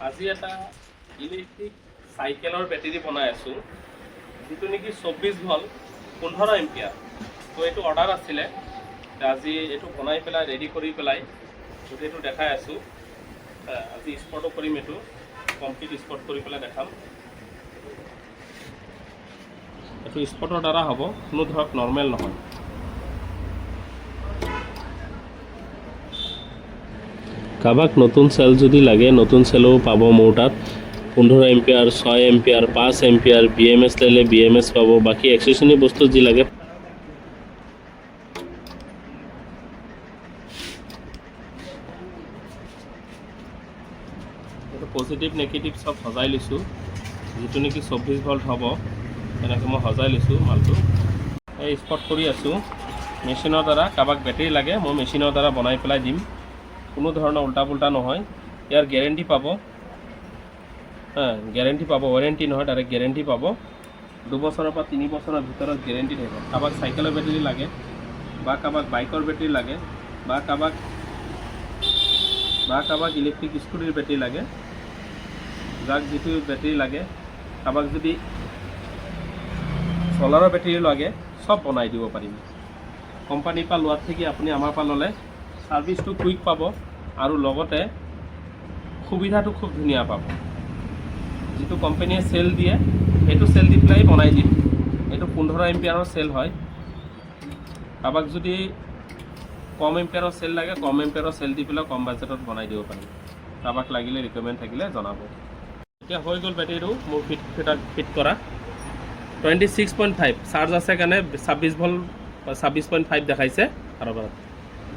আজি এটা ইলেক্ট্ৰিক চাইকেলৰ বেটেৰী বনাই আছোঁ, যিটো নেকি 24 ভল্ট 15 এম্পিয়াৰ। তো এইটো অৰ্ডাৰ আছিলে, আজি এইটো বনাই পেলাই ৰেডি কৰি পেলাই গোটেইটো দেখাই আছোঁ। আজি স্পৰ্টো কৰিম, এইটো কমপ্লিট স্পৰ্ট কৰি পেলাই দেখাম। এইটো স্পৰ্টৰ দ্বাৰা হ'ব, কোনো ধৰক নৰ্মেল নহয়। কাৰোবাক নতুন চেল যদি লাগে, নতুন চেলো পাব মোৰ তাত। 15 এম্পিয়াৰ, 6 এম্পিয়াৰ, 5 এম্পিয়াৰ, BMS ল'লে BMS পাব। বাকী এক্সেসৰি বস্তু যি লাগে এইটো পজিটিভ নেগেটিভ চব সজাই লৈছোঁ, যিটো নেকি 24 ভল্ট হ'ব এনেকৈ মই সজাই লৈছোঁ মালটো। এই স্পট কৰি আছোঁ মেচিনৰ দ্বাৰা। কাৰোবাক বেটেৰী লাগে, মই মেচিনৰ দ্বাৰা বনাই পেলাই দিম, কোনো ধৰণৰ উল্টা পুল্টা নহয়। ইয়াৰ গেৰেণ্টি পাব, গেৰেণ্টি পাব, ৱাৰেণ্টি নহয়, ডাইৰেক্ট গেৰেণ্টি পাব। 2 বছৰৰ পৰা 3 বছৰৰ ভিতৰত গেৰেণ্টি থাকিব। কাৰোবাক চাইকেলৰ বেটেৰী লাগে, বা কাৰোবাক বাইকৰ বেটেৰী লাগে, বা কাৰোবাক ইলেক্ট্ৰিক স্কুটিৰ বেটেৰী লাগে, যাক যিটো বেটেৰী লাগে, কাৰোবাক যদি চলাৰৰ বেটেৰী লাগে, চব বনাই দিব পাৰিম। কোম্পানীৰ পৰা লোৱাত থাকি আপুনি আমাৰ পৰা ল'লে ছাৰ্ভিচটো কুইক পাব, আৰু লগতে সুবিধাটো খুব ধুনীয়া পাব। যিটো কোম্পানীয়ে চেল দিয়ে, সেইটো চেল দি পেলাই বনাই দিম। এইটো 15 এম্পিয়াৰৰ চেল হয়। কাৰোবাক যদি কম এম্পিয়াৰৰ চেল লাগে, কম এম্পিয়াৰৰ চেল দি পেলাই কম বাজেটত বনাই দিব পাৰিম। কাৰোবাক লাগিলে ৰিকমেণ্ড থাকিলে জনাব। এতিয়া হৈ গ'ল বেটেৰীটো মোৰ ফিট কৰা। 26.5 চাৰ্জ আছে কাৰণে 26 ভল্ট 26.5 দেখাইছে। আৰু